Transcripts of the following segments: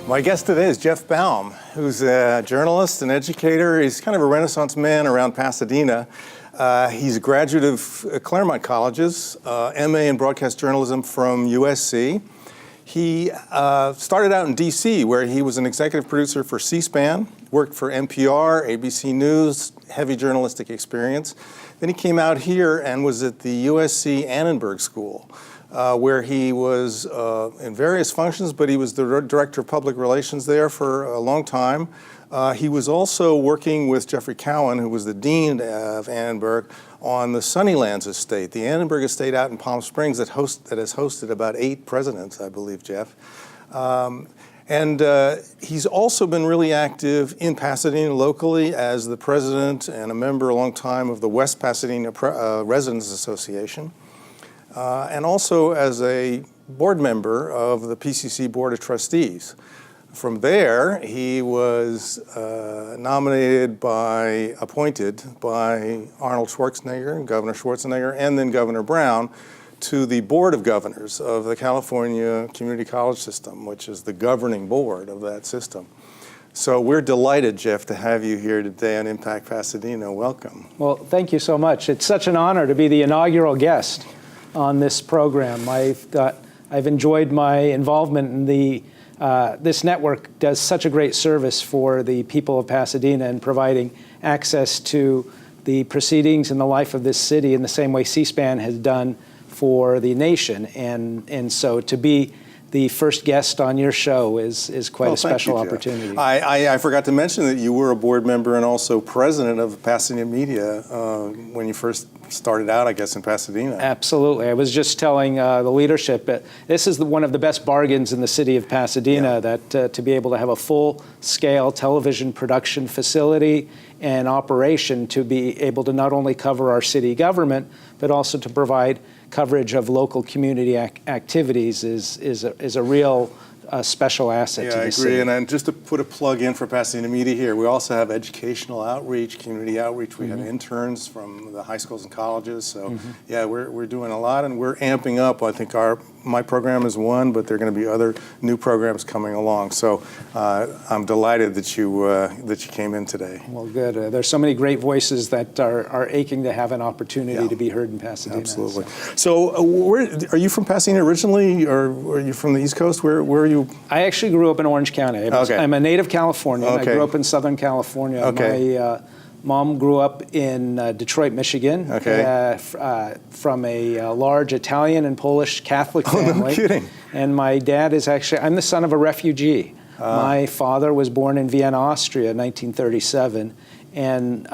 My guest today is Geoff Baum, who's a journalist and educator. He's kind of a Renaissance man around Pasadena. He's a graduate of Claremont Colleges, MA in broadcast journalism from USC. He started out in DC, where he was an executive producer for C-SPAN, worked for NPR, ABC News, heavy journalistic experience. Then he came out here and was at the USC Annenberg School, where he was in various functions, but he was the director of public relations there for a long time. He was also working with Jeffrey Cowan, who was the dean of Annenberg, on the Sunnylands estate, the Annenberg estate out in Palm Springs that has hosted about 8 presidents, I believe, Geoff. And he's also been really active in Pasadena locally as the president and a member a long time of the West Pasadena Residents Association. And also as a board member of the PCC Board of Trustees. From there, he was appointed by Arnold Schwarzenegger, Governor Schwarzenegger, and then Governor Brown, to the Board of Governors of the California Community College System, which is the governing board of that system. So we're delighted, Geoff, to have you here today on Impact Pasadena. Welcome. Well, thank you so much. It's such an honor to be the inaugural guest on this program. I've enjoyed my involvement in this network does such a great service for the people of Pasadena in providing access to the proceedings and the life of this city in the same way C-SPAN has done for the nation. And so to be the first guest on your show is quite a special opportunity. I forgot to mention that you were a board member and also president of Pasadena Media when you first started out, I guess, in Pasadena. Absolutely. I was just telling the leadership, this is one of the best bargains in the city of Pasadena, that to be able to have a full-scale television production facility and operation to be able to not only cover our city government, but also to provide coverage of local community activities is a real special asset to the city. Yeah, I agree. And just to put a plug in for Pasadena Media here, we also have educational outreach, community outreach. We have interns from the high schools and colleges. So yeah, we're doing a lot, and we're amping up. I think my program is one, but there are going to be other new programs coming along. So I'm delighted that you came in today. Well, good. There's so many great voices that are aching to have an opportunity to be heard in Pasadena. Absolutely. So where are you from, Pasadena originally, or are you from the East Coast? Where are you? I actually grew up in Orange County. I'm a native Californian. I grew up in Southern California. My mom grew up in Detroit, Michigan, from a large Italian and Polish Catholic family. Oh, no kidding. And my dad is I'm the son of a refugee. My father was born in Vienna, Austria in 1937. And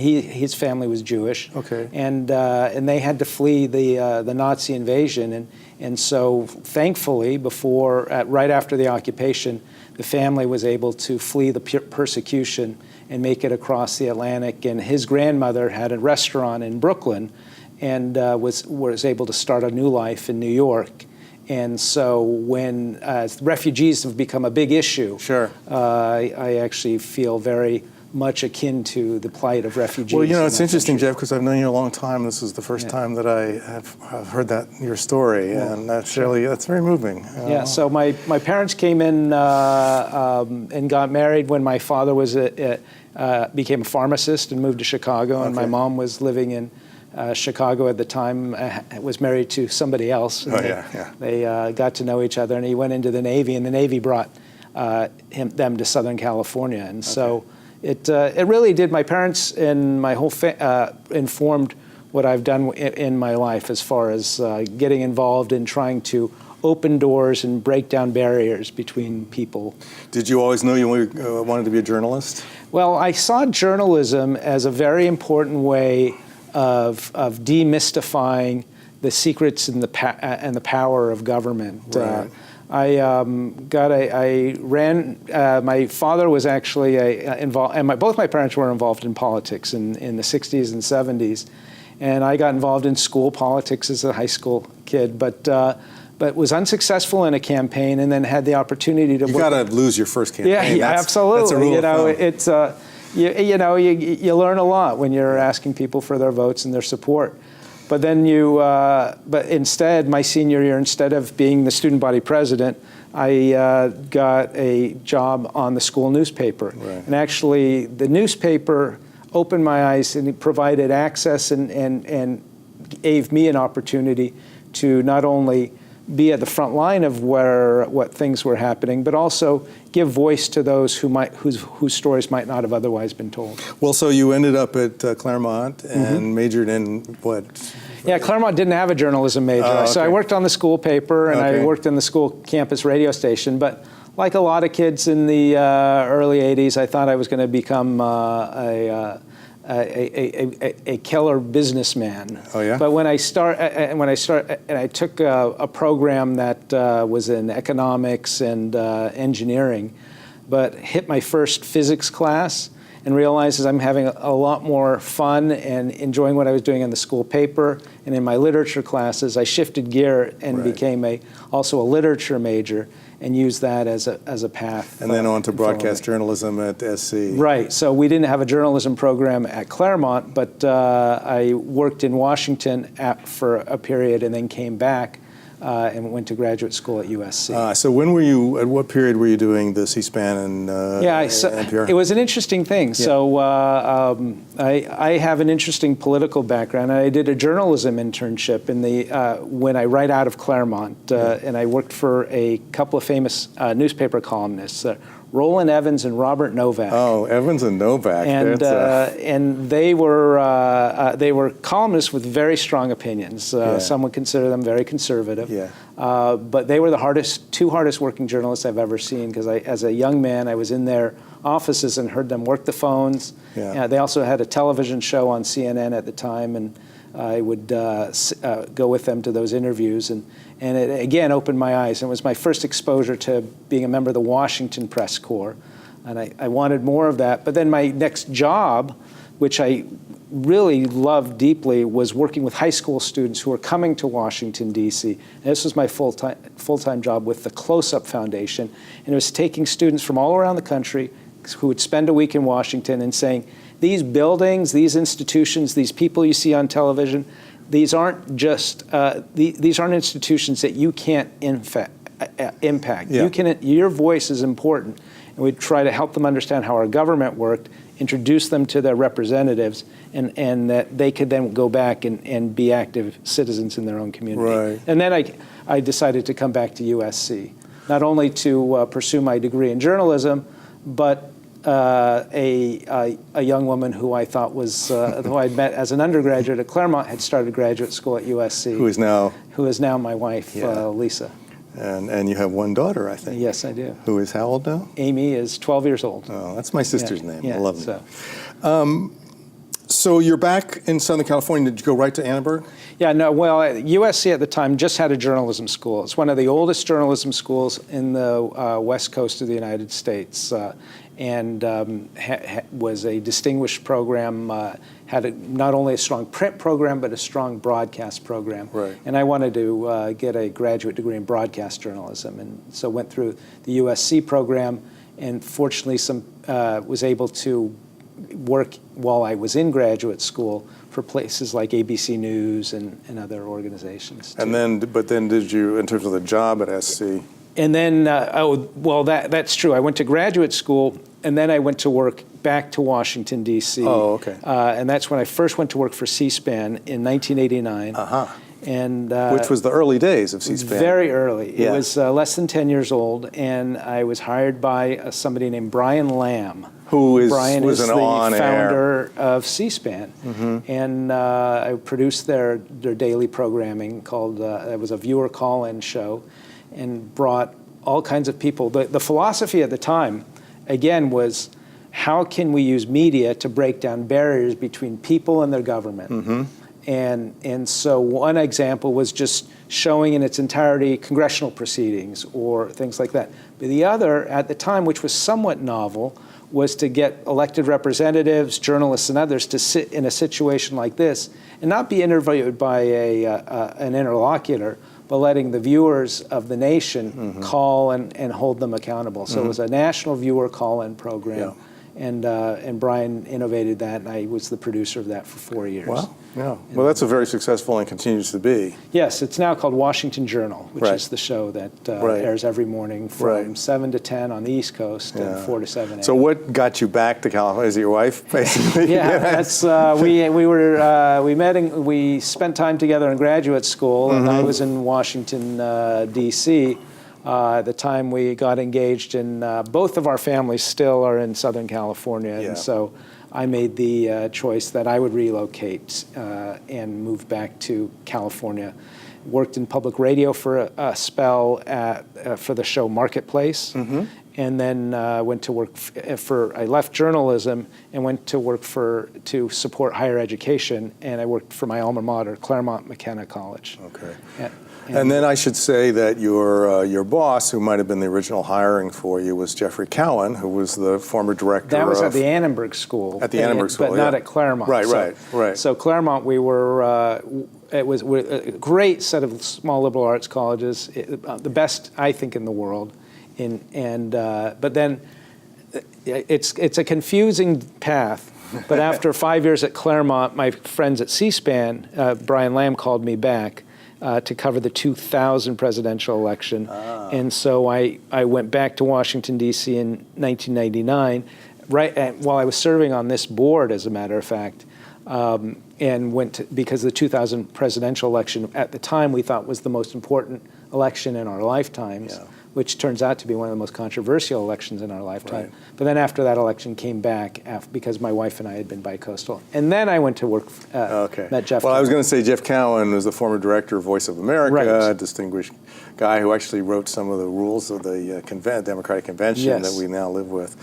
his family was Jewish, and they had to flee the Nazi invasion, and so thankfully right after the occupation, the family was able to flee the persecution and make it across the Atlantic. And his grandmother had a restaurant in Brooklyn, and was able to start a new life in New York. And so when refugees have become a big issue, I actually feel very much akin to the plight of refugees. Well, it's interesting, Geoff, because I've known you a long time. This is the first time that I have heard your story, and that's very moving. Yeah, so my parents came in and got married when my father became a pharmacist and moved to Chicago, and my mom was living in Chicago at the time, was married to somebody else. They got to know each other, and he went into the Navy, and the Navy brought them to Southern California. And so it really did. My parents and my whole informed what I've done in my life as far as getting involved in trying to open doors and break down barriers between people. Did you always know you wanted to be a journalist? Well, I saw journalism as a very important way of demystifying the secrets and the power of government. Right. My father was actually involved, and both my parents were involved in politics in the 60s and 70s. And I got involved in school politics as a high school kid, but was unsuccessful in a campaign, and then had the opportunity to. You got to lose your first campaign. Yeah, absolutely. That's a rule of thumb. You learn a lot when you're asking people for their votes and their support. But then but instead, my senior year, instead of being the student body president, I got a job on the school newspaper. Right. And actually, the newspaper opened my eyes, and it provided access and gave me an opportunity to not only be at the front line of what things were happening, but also give voice to those whose stories might not have otherwise been told. Well, so you ended up at Claremont and majored in what? Yeah, Claremont didn't have a journalism major. Oh, okay. So I worked on the school paper, and Okay. I worked in the school campus radio station. But like a lot of kids in the early 80s, I thought I was going to become a killer businessman. Oh, yeah? But when I took a program that was in economics and engineering, but hit my first physics class and realized I'm having a lot more fun and enjoying what I was doing in the school paper and in my literature classes, I shifted gear and Right. became also a literature major and used that as a path. And then on to forward. broadcast journalism at SC. Right. So we didn't have a journalism program at Claremont, but I worked in Washington for a period and then came back and went to graduate school at USC. So at what period were you doing the C-SPAN and NPR? It was an interesting thing. Yeah. So I have an interesting political background. I did a journalism internship when I right out of Claremont, and I worked for a couple of famous newspaper columnists, Roland Evans and Robert Novak. Oh, Evans and Novak. And they were columnists with very strong opinions. Some would consider them very conservative. Yeah. But they were the two hardest working journalists I've ever seen, because as a young man, I was in their offices and heard them work the phones. Yeah. They also had a television show on CNN at the time, and I would go with them to those interviews, and it again opened my eyes. It was my first exposure to being a member of the Washington Press Corps, and I wanted more of that. But then my next job, which I really loved deeply, was working with high school students who were coming to Washington, D.C. And this was my full-time job with the Close-Up Foundation, and it was taking students from all around the country who would spend a week in Washington and saying, these buildings, these institutions, these people you see on television, these aren't just these aren't institutions that you can't impact. Yeah. Your voice is important, and we try to help them understand how our government worked, introduce them to their representatives, and that they could then go back and be active citizens in their own community. Right. And then I decided to come back to USC, not only to pursue my degree in journalism, but a young woman who I thought was, who I'd met as an undergraduate at Claremont, had started graduate school at USC. Who is now my wife, Lisa. And you have one daughter, I think. Yes, I do. Who is how old now? Amy is 12 years old. Oh, that's my sister's name. Yeah, I love it. So. So you're back in Southern California. Did you go right to Annenberg? Yeah, no, well, USC at the time just had a journalism school. It's one of the oldest journalism schools in the west coast of the United States, and was a distinguished program, had not only a strong print program, but a strong broadcast program. Right. And I wanted to get a graduate degree in broadcast journalism, and so went through the USC program, and fortunately was able to work while I was in graduate school for places like ABC News and other organizations. But then did you, in terms of the job at SC? And then, that's true. I went to graduate school, and then I went to work back to Washington, D.C. Oh, okay. And that's when I first went to work for C-SPAN in 1989. Uh-huh. And Which was the early days of C-SPAN. Very early. Yeah. It was less than 10 years old, and I was hired by somebody named Brian Lamb. Brian was the founder of C-SPAN, and I produced their daily programming called, it was a viewer call-in show, and brought all kinds of people. The philosophy at the time, again, was how can we use media to break down barriers between people and their government? And so one example was just showing in its entirety congressional proceedings or things like that. But the other, at the time, which was somewhat novel, was to get elected representatives, journalists, and others to sit in a situation like this and not be interviewed by an interlocutor, but letting the viewers of the nation call and hold them accountable. So it was a national viewer call-in program. And Brian innovated that, and I was the producer of that for 4 years. Wow, yeah. Well, that's a very successful and continues to be. Yes, it's now called Washington Journal, which is the show that airs every morning from 7 to 10 on the East Coast and 4 to 7 a.m. So what got you back to California? Is it your wife, basically? Yeah, that's we spent time together in graduate school, and I was in Washington, D.C. At the time we got engaged, and both of our families still are in Southern California, and so I made the choice that I would relocate and move back to California. Worked in public radio for a spell for the show Marketplace, and then went to work I left journalism and went to work to support higher education, and I worked for my alma mater, Claremont McKenna College. Okay. And then I should say that your boss, who might have been the original hiring for you, was Geoffrey Baum, who was the former director. That was at the Annenberg School. At the Annenberg School, but not at Claremont. Right. So Claremont, we were. It was a great set of small liberal arts colleges, the best I think in the world. But then it's a confusing path. But after 5 years at Claremont, my friends at C-SPAN, Brian Lamb called me back to cover the 2000 presidential election. And so I went back to Washington, D.C. in 1999, while I was serving on this board, as a matter of fact, and because the 2000 presidential election at the time we thought was the most important election in our lifetimes, which turns out to be one of the most controversial elections in our lifetime. Right. But then after that election came back, because my wife and I had been bicoastal. And then I went to work, met Jeff Well, Cowan. I was going to say Jeff Cowan was the former director of Voice of America, a distinguished guy who actually wrote some of the rules of the Democratic Convention that we now live with.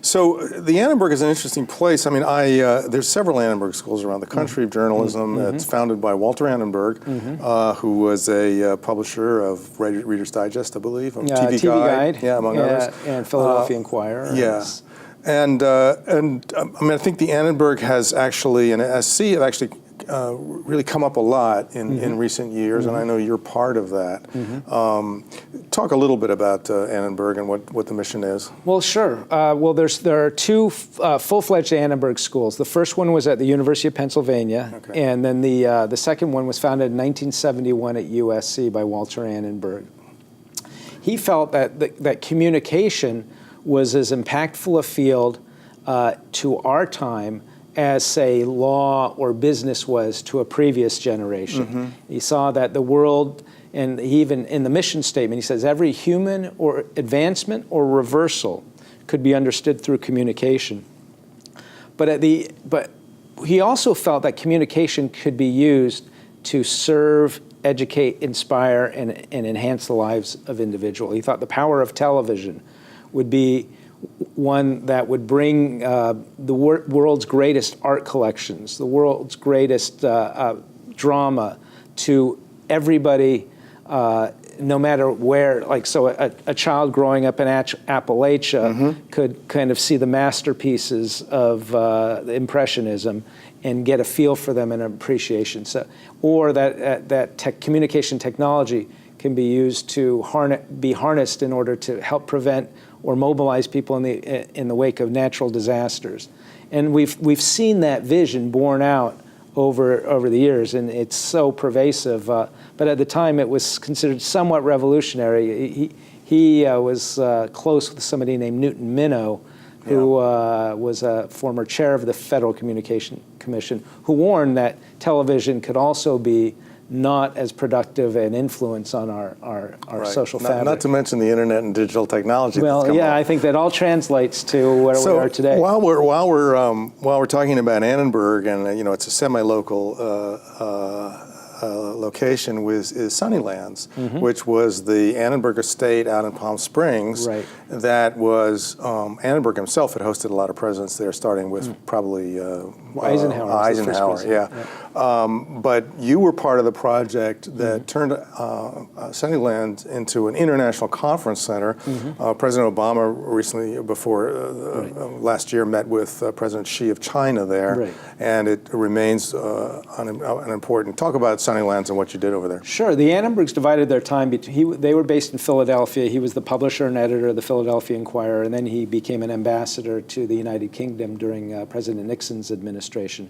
So the Annenberg is an interesting place. I mean, there's several Annenberg schools around the country of journalism. It's founded by Walter Annenberg, who was a publisher of Reader's Digest, I believe, TV Guide, among others, and Philadelphia Inquirer. And I mean, I think the Annenberg has actually, and SC have actually really come up a lot in recent years, and I know you're part of that. Talk a little bit about Annenberg and what the mission is. Well, sure. Well, there are two full-fledged Annenberg schools. The first one was at the University of Pennsylvania, and then the second one was founded in 1971 at USC by Walter Annenberg. He felt that communication was as impactful a field to our time as, say, law or business was to a previous generation. He saw that the world, and even in the mission statement, he says every human or advancement or reversal could be understood through communication. But he also felt that communication could be used to serve, educate, inspire, and enhance the lives of individuals. He thought the power of television would be one that would bring the world's greatest art collections, the world's greatest drama to everybody, no matter where. Like, so a child growing up in Appalachia could kind of see the masterpieces of Impressionism and get a feel for them and appreciation. So, or that communication technology can be used to be harnessed in order to help prevent or mobilize people in the wake of natural disasters. And we've seen that vision borne out over the years, and it's so pervasive. But at the time, it was considered somewhat revolutionary. He was close with somebody named Newton Minow, who was a former chair of the Federal Communication Commission, who warned that television could also be not as productive an influence on our social fabric. Not to mention the internet and digital technology. Well, I think that all translates to where we are today. While we're talking about Annenberg, and it's a semi-local location, is Sunnylands, which was the Annenberg estate out in Palm Springs. Right. That was Annenberg himself had hosted a lot of presidents there, starting with probably Eisenhower. Eisenhower, But you were part of the project that turned Sunnylands into an international conference center. President Obama recently, last year, met with President Xi of China there, and it remains an important. Talk about Sunnylands and what you did over there. Sure. The Annenbergs divided their time between. They were based in Philadelphia. He was the publisher and editor of the Philadelphia Inquirer, and then he became an ambassador to the United Kingdom during President Nixon's administration.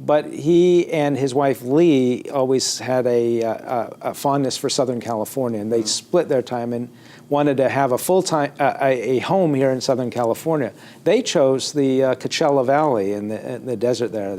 But he and his wife Lee always had a fondness for Southern California, and they split their time and wanted to have a full-time a home here in Southern California. They chose the Coachella Valley in the desert there.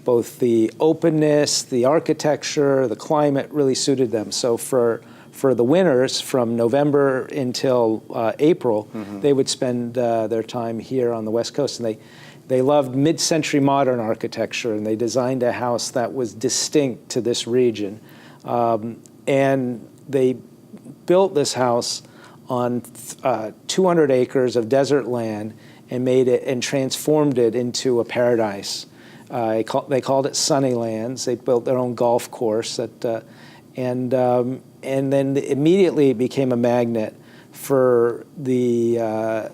Both the openness, the architecture, the climate really suited them. So for the winters, from November until April, they would spend their time here on the West Coast, and they loved mid-century modern architecture, and they designed a house that was distinct to this region. And they built this house on 200 acres of desert land and made it and transformed it into a paradise. They called it Sunnylands. They built their own golf course, and then immediately it became a magnet for the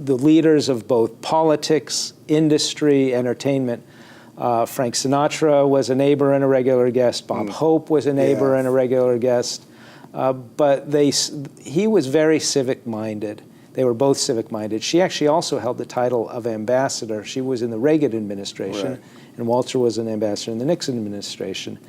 leaders of both politics, industry, entertainment. Frank Sinatra was a neighbor and a regular guest. Bob Hope was a neighbor and a regular guest. But he was very civic-minded. They were both civic-minded. She actually also held the title of ambassador. She was in the Reagan administration, and Walter was an ambassador in the Nixon administration.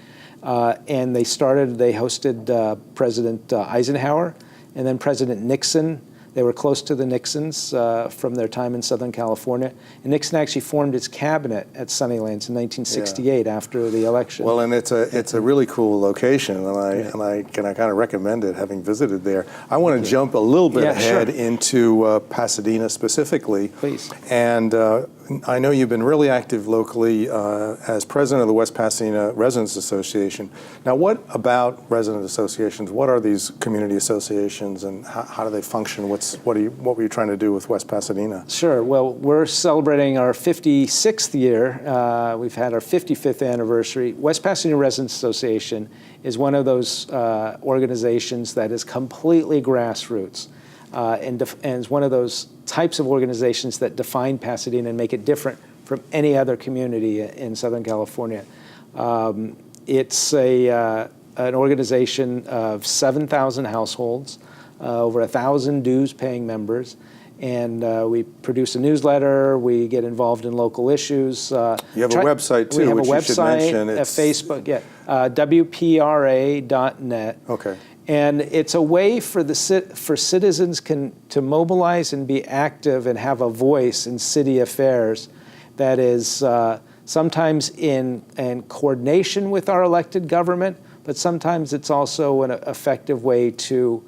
And they hosted President Eisenhower and then President Nixon. They were close to the Nixons from their time in Southern California. And Nixon actually formed his cabinet at Sunnylands in 1968 after the election. Well, and it's a really cool location, and I kind of recommend it, having visited there. I want to jump a little bit ahead into Pasadena specifically. Please. And I know you've been really active locally as president of the West Pasadena Residents Association. Now, what about resident associations? What are these community associations, and how do they function? What were you trying to do with West Pasadena? Sure. Well, we're celebrating our 56th year. We've had our 55th anniversary. West Pasadena Residents Association is one of those organizations that is completely grassroots. And is one of those types of organizations that define Pasadena and make it different from any other community in Southern California. It's an organization of 7,000 households, over 1,000 dues-paying members, and we produce a newsletter. We get involved in local issues. You have a website too, we have which a website, you should mention. A Facebook, WPRA.net. Okay. And it's a way for citizens to mobilize and be active and have a voice in city affairs that is sometimes in coordination with our elected government, but sometimes it's also an effective way to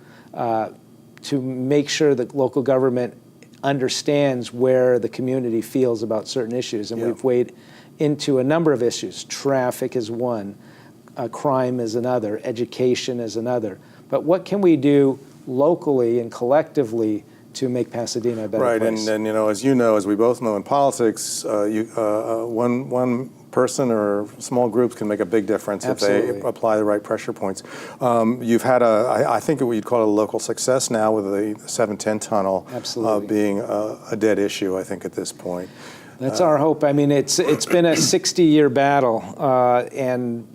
make sure that local government understands where the community feels about certain issues. And we've weighed into a number of issues. Traffic is one. Crime is another, education is another. But what can we do locally and collectively to make Pasadena a better place? And as you know, as we both know in politics, one person or small groups can make a big difference if they apply the right pressure points. You've had I think what you'd call a local success now with the 710 tunnel being a dead issue, I think, at this point. That's our hope. I mean, it's been a 60-year battle, and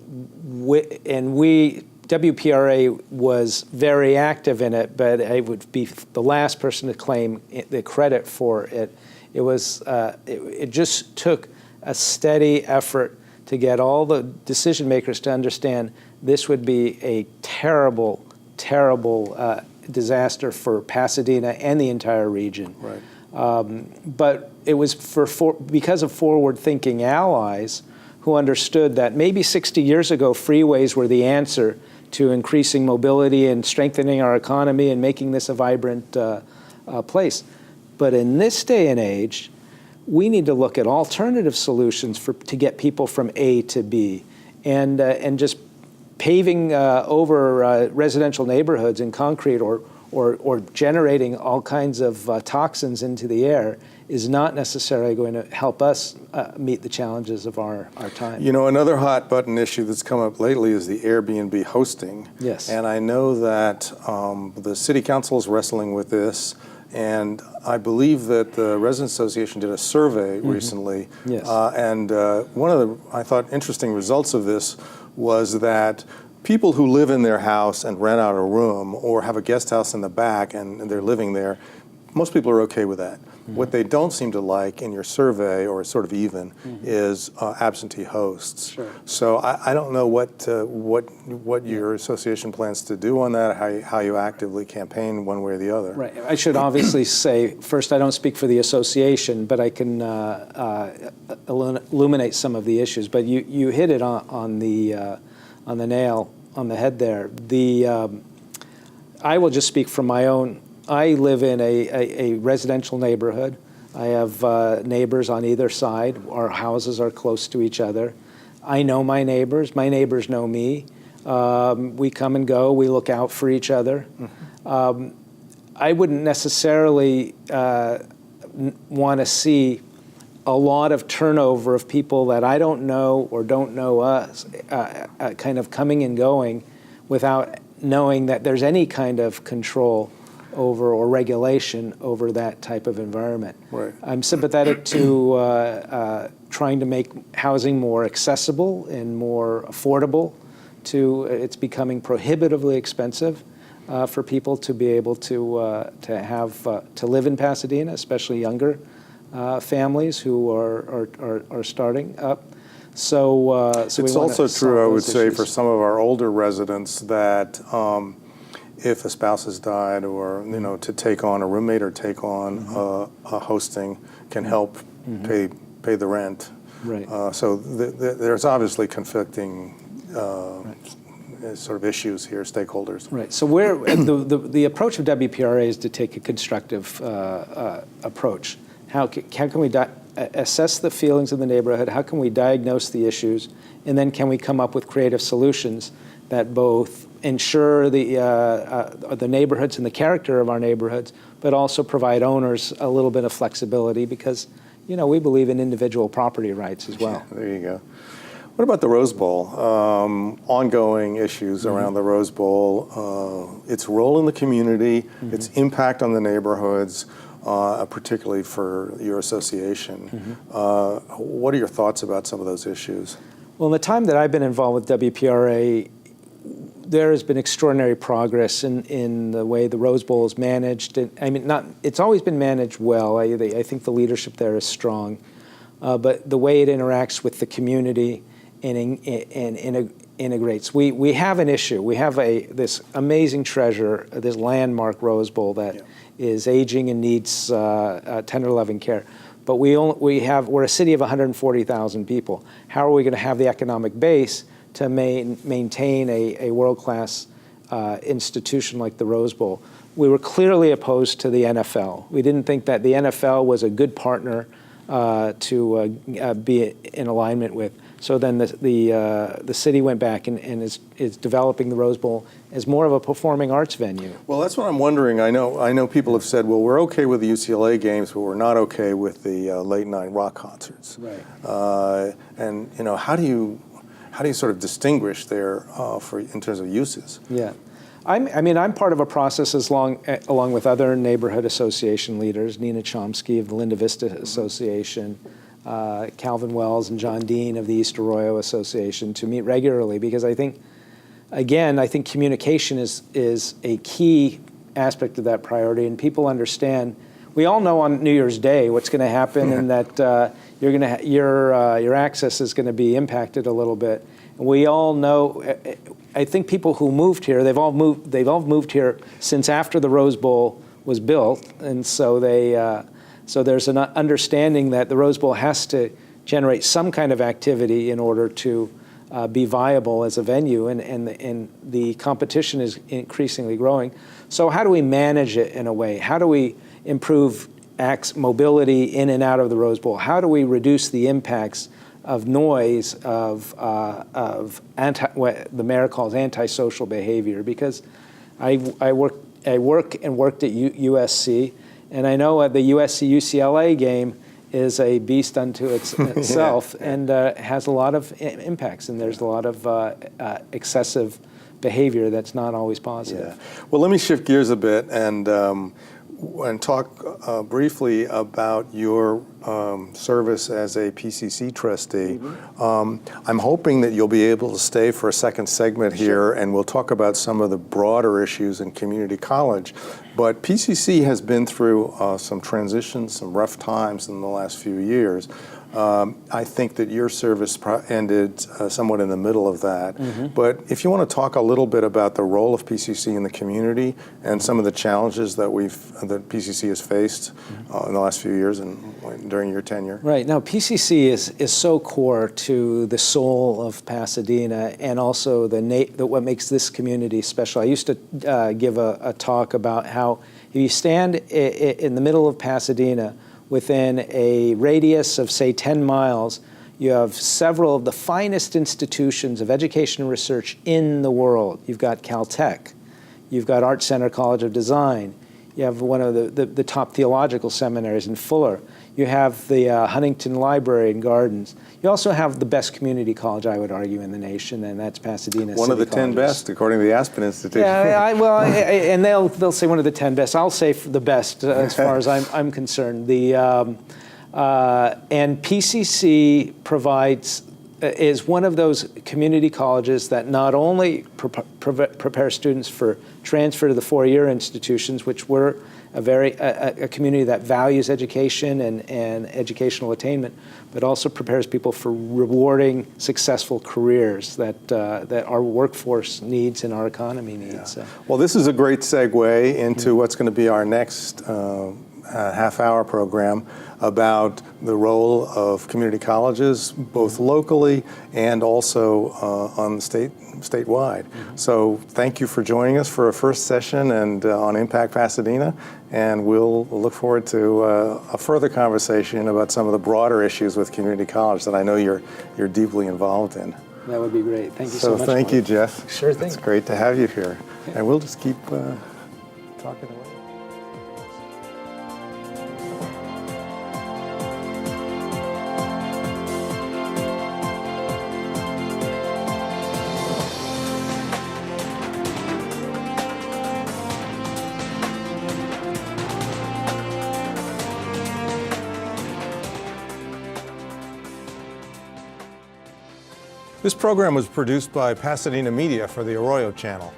WPRA was very active in it, but I would be the last person to claim the credit for it. It just took a steady effort to get all the decision makers to understand this would be a terrible, terrible disaster for Pasadena and the entire region. Right. But it was because of forward-thinking allies who understood that maybe 60 years ago, freeways were the answer to increasing mobility and strengthening our economy and making this a vibrant place. But in this day and age, we need to look at alternative solutions to get people from A to B, and just paving over residential neighborhoods in concrete or generating all kinds of toxins into the air is not necessarily going to help us meet the challenges of our time. You know, another hot button issue that's come up lately is the Airbnb hosting. Yes. And I know that the city council is wrestling with this, and I believe that the Residents Association did a survey recently. Yes. And one of the, I thought, interesting results of this was that people who live in their house and rent out a room or have a guest house in the back and they're living there, most people are okay with that. What they don't seem to like in your survey, or sort of even, is absentee hosts. Sure. So I don't know what your association plans to do on that, how you actively campaign one way or the other. Right. I should obviously say, first, I don't speak for the association, but I can illuminate some of the issues. But you hit it on the nail on the head there. I will just speak from my own. I live in a residential neighborhood. I have neighbors on either side. Our houses are close to each other. I know my neighbors. My neighbors know me. We come and go. We look out for each other. I wouldn't necessarily want to see a lot of turnover of people that I don't know or don't know us kind of coming and going without knowing that there's any kind of control over or regulation over that type of environment. Right. I'm sympathetic to trying to make housing more accessible and more affordable. It's becoming prohibitively expensive for people to be able to live in Pasadena, especially younger families who are starting up. So it's also true, I would say, for some of our older residents that if a spouse has died, or to take on a roommate or take on a hosting can help pay the rent. Right. So there's obviously conflicting sort of issues here, stakeholders. Right. So the approach of WPRA is to take a constructive approach. How can we assess the feelings of the neighborhood? How can we diagnose the issues? And then can we come up with creative solutions that both ensure the neighborhoods and the character of our neighborhoods, but also provide owners a little bit of flexibility, because we believe in individual property rights as well. Yeah, there you go. What about the Rose Bowl? Ongoing issues around the Rose Bowl, its role in the community, its impact on the neighborhoods, particularly for your association. What are your thoughts about some of those issues? Well, in the time that I've been involved with WPRA, there has been extraordinary progress in the way the Rose Bowl is managed. It's always been managed well. I think the leadership there is strong, but the way it interacts with the community and integrates. We have an issue. We have this amazing treasure, this landmark Rose Bowl that is aging and needs tender loving care. But we're a city of 140,000 people. How are we going to have the economic base to maintain a world-class institution like the Rose Bowl? We were clearly opposed to the NFL. We didn't think that the NFL was a good partner to be in alignment with. So then the city went back and is developing the Rose Bowl as more of a performing arts venue. Well, that's what I'm wondering. I know people have said, well, we're okay with the UCLA games, but we're not okay with the late night rock concerts. Right. And how do you sort of distinguish there in terms of uses? Yeah. I'm part of a process along with other neighborhood association leaders, Nina Chomsky of the Linda Vista Association, Calvin Wells and John Dean of the East Arroyo Association, to meet regularly, because I think communication is a key aspect of that priority, and people understand. We all know on New Year's Day what's going to happen, and that your access is going to be impacted a little bit. And we all know. I think people who moved here, they've all moved here since after the Rose Bowl was built, and so there's an understanding that the Rose Bowl has to generate some kind of activity in order to be viable as a venue, and the competition is increasingly growing. So how do we manage it in a way? How do we improve mobility in and out of the Rose Bowl? How do we reduce the impacts of noise, of what the mayor calls antisocial behavior? Because I worked at USC, And I know the USC-UCLA game is a beast unto itself and has a lot of impacts, and there's a lot of excessive behavior that's not always positive. Yeah. Well, let me shift gears a bit and talk briefly about your service as a PCC trustee. I'm hoping that you'll be able to stay for a second segment here, and we'll talk about some of the broader issues in community college. But PCC has been through some transitions, some rough times in the last few years. I think that your service ended somewhat in the middle of that. But if you want to talk a little bit about the role of PCC in the community and some of the challenges that that PCC has faced in the last few years and during your tenure. Right. Now, PCC is so core to the soul of Pasadena and also what makes this community special. I used to give a talk about how if you stand in the middle of Pasadena, within a radius of, say, 10 miles, you have several of the finest institutions of education and research in the world. You've got Caltech, you've got Art Center College of Design, you have one of the top theological seminaries in Fuller, you have the Huntington Library and Gardens. You also have the best community college, I would argue, in the nation, and that's Pasadena One City of the 10 Colleges. Best, according to the Aspen Institute. Yeah, well, and they'll say one of the 10 best. I'll say the best as far as I'm concerned. And PCC is one of those community colleges that not only prepare students for transfer to the four-year institutions, which we're a community that values education and educational attainment, but also prepares people for rewarding, successful careers that our workforce needs and our economy needs. Yeah. So. Well, this is a great segue into what's going to be our next half-hour program about the role of community colleges, both locally and also on statewide. So thank you for joining us for a first session and on Impact Pasadena, and we'll look forward to a further conversation about some of the broader issues with community college that I know you're deeply involved in. That would be great. Thank you so much. So thank Mark. you, Jeff. Sure thing. It's great to have you here. And we'll just keep talking away. This program was produced by Pasadena Media for the Arroyo Channel.